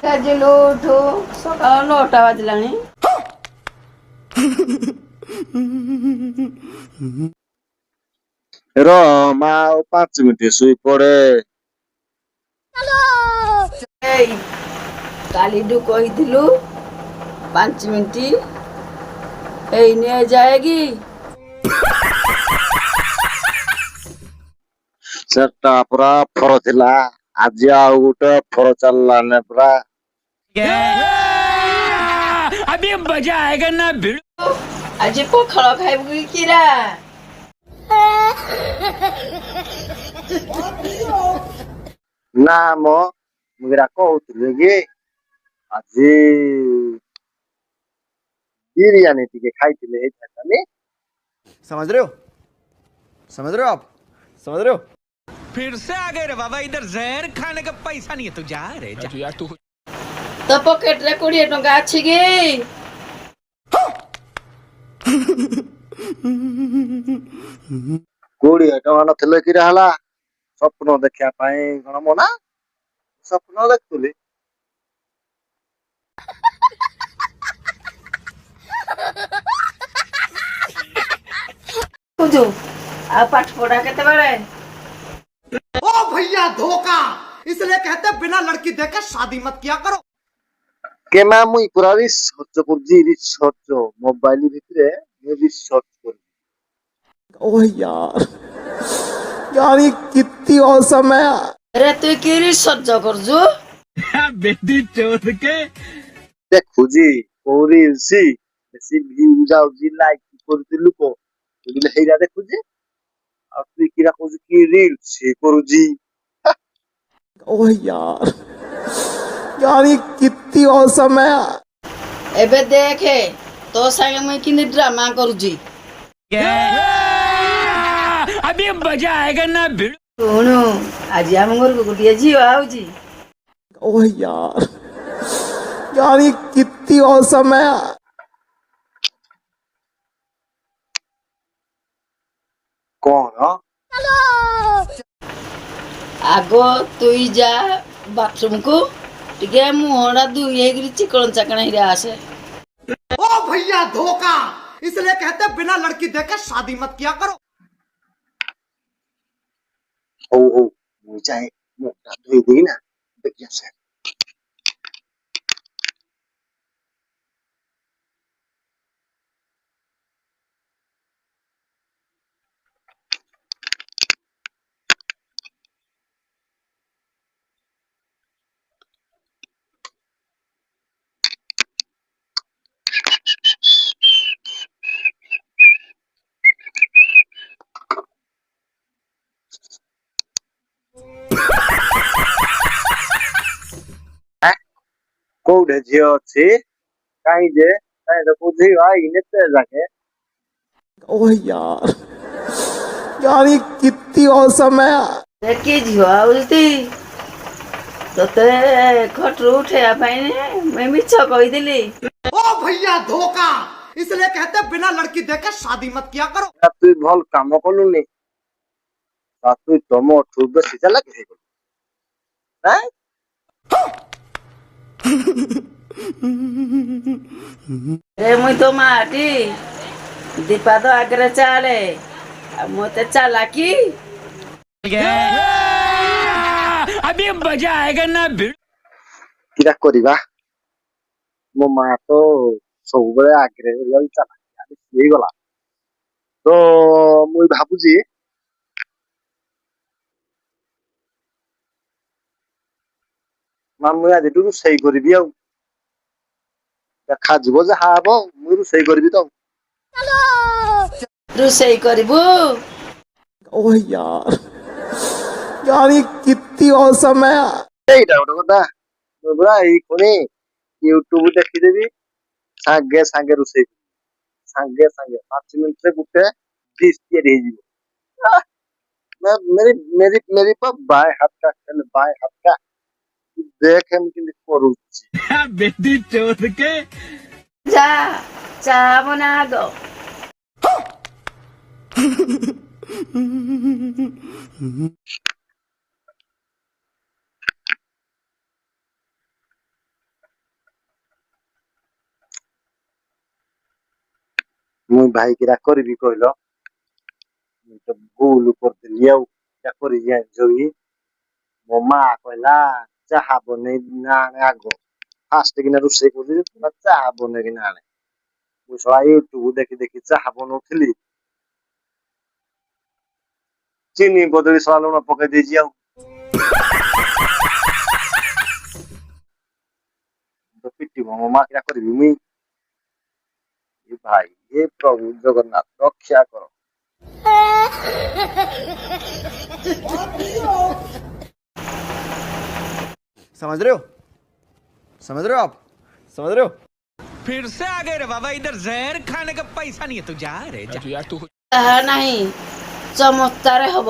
ଗାଜିଲୁ ଉଠୁ ସକାଳ 9ଟା ବାଜିଲାଣି। ର ମା ଆଉ 5 ମିନିଟ ଶୋଇ ପଡେ। ଏଇ କାଲିଠୁ କହିଥିଲୁ 5 ମିନିଟ ଏଇନେ ଯାଏକି? ସେଟା ପୁରା ଅଫର ଥିଲା। ଆଜି ଆଉ ଗୋଟେ ଅଫର ଚାଲିଲାନି ପୁରା। अभी मजा आएगा ना भिड़। ଆଜି ପଖାଳ ଖାଇବୁ କି କିରା? ନା ମ ମୁଁ ଏରା କହୁଥିଲି କି ଆଜି ବିରିୟାନୀ ଟିକେ ଖାଇଥିଲେ ହେଇଥାନ୍ତାନି। समझ रहे हो समझ रहे हो आप समझ रहे हो। फिर से आ गए रे बाबा, इधर जहर खाने का पैसा नहीं है तू जा रे जा। यार तू ତୋ ପକେଟରେ 20 ଟଙ୍କା ଅଛି କି? 20 ଟଙ୍କା ନଥିଲେ କିରା ହେଲା? ସ୍ୱପ୍ନ ଦେଖିବା ପାଇଁ କଣ ମନା? ସ୍ୱପ୍ନ ଦେଖୁଥିଲି। ବୁଝୁ ଆଉ ପାଠ ପଢା କେତେବେଳେ? ओ भैया धोखा, इसलिए कहते हैं बिना लड़की देखे शादी मत किया करो। କେମା ମୁଇଁ ପୁରା ରିସର୍ଚ୍ଚ କରୁଛି। ରିସର୍ଚ୍ଚ ମୋବାଇଲ ଭିତରେ ମୁଁ ରିସର୍ଚ୍ଚ କରୁଛି। ओह यार यार ये कितनी औसम है। ରେ ତୁଇ କି ରିସର୍ଚ୍ଚ କରୁଛୁ? बेटी चोद के ଦେଖୁଛି କୋଉ ରିଲ୍ସ ବେଶୀ ଭିଉ ଯାଉଛି, ଲାଇକ୍ କରୁଛି ଲୋକ ବୁଝିଲେ, ହେଇରା ଦେଖୁଛି। ଆଉ ତୁଇ କିରା କହୁଛୁ କି ରିଲ୍ସ କରୁଛି? ओह यार यार ये कितनी औसम है। ଏବେ ଦେଖେ ତୋ ସାଙ୍ଗେ ମୁଇଁ କିନ୍ତି ଡ୍ରାମା କରୁଛି। अभी मजा आएगा ना भिड़। ଶୁଣୁ ଆଜି ଆମ ଘରକୁ ଗୋଟିଏ ଝିଅ ଆଉଛି। ओह यार यार ये कितनी औसम है। କଣ ଆଗ ତୁଇ ଯା ବାଥରୁମକୁ ଟିକେ ମୁହଁଟା ଧୋଇ ହେଇକିରି ଚିକଣ ଚାକଣ ହେଇକି ଆସେ। ओ भैया धोखा, इसलिए कहते हैं बिना लड़की देखे शादी मत किया करो। ହଉ ହଉ ମୁଁ ଯାଏ ମୁହଁଟା ଧୋଇ ଦେଇ ନା ଦେଖି ଆସେ। କୋଉଠି ଝିଅ ଅଛି? କାହିଁ ଯେ କାହିଁ ତ କୋଉ ଝିଅ ଆଇନି ଏତେ ଯାକେ। ओह यार यार ये कितनी औसम है। ସେ କି ଝିଅ ଆଉଛି ତତେ ଖଟରୁ ଉଠେଇବା ପାଇଁ ମୁଇଁ ମିଛ କହିଥିଲି। ओ भैया धोखा, इसलिए कहते हैं बिना लड़की देखे शादी मत किया करो। ତୁଇ ଭଲ କାମ କଲୁନି। ତୁଇ ତମଠୁ ବେଶୀ ଚାଲାକ ହେଇଗଲୁ। ଆଁ? ଏ ମୁଇଁ ତୋ ମାଟି ଦୀପାଦ ଆଗରେ ଚାଲେ ଆଉ ମତେ ଚାଲାକି। अभी मजा आएगा ना भिड़। କିରା କରିବା? ମୋ ମା ତ ସବୁବେଳେ ଆଗରେ ରହିବାକୁ ଚାଲାକ ହେଇଗଲା। ତ ମୁଇଁ ଭାବୁଛି ମା ମୁଇଁ ଆଜିଠୁ ରୋଷେଇ କରିବି ଆଉ। ଦେଖାଯିବ ଯାହା ହବ, ମୁଇଁ ରୋଷେଇ କରିବି ତ। ରୋଷେଇ କରିବୁ? ओह यार यार ये कितनी औसम है। এইটা ଗୋଟେ କଥା। ମୁଁ ପୁରା ଏଇ ପୁଣି ୟୁଟ୍ୟୁବ ଦେଖିଦେବି, ସାଙ୍ଗେ ସାଙ୍ଗେ ରୋଷେଇ କରିବି। ସାଙ୍ଗେ ସାଙ୍ଗେ 5 ମିନିଟରେ ଗୋଟେ ଡିସ୍ ତିଆରି ହେଇଯିବ। ଆह, मेरी मेरी मेरी पर बाएं हाथ का खेल, बाएं हाथ का। तू देख हम केମିତି କରୁଛି। बेटी चोद के ଯା ଚା ବନା ଆଗ। मुई भाई किरा करबी कहलो मुई तो भूल करदेली आउ क्या करी जाई मो माँ कहला चाहा बने ना आने आगो फास्ट किना रोषे कर चाहा बने किना आने मुई सला यूट्यूब देखी देखी चाहा बनौली चीनी बदली सला लुण पकई देजी आउ तो पिटी मो माँ क्या करबी मुई ए भाई हे प्रभु जगन्नाथ रक्षा करो समझ रहे हो? समझ रहे हो आप? समझ रहे हो? फिर से आ गए रे बाबा इधर जहर खाने का पैसा नहीं है तू जा रे जा नहीं चमत्कार हब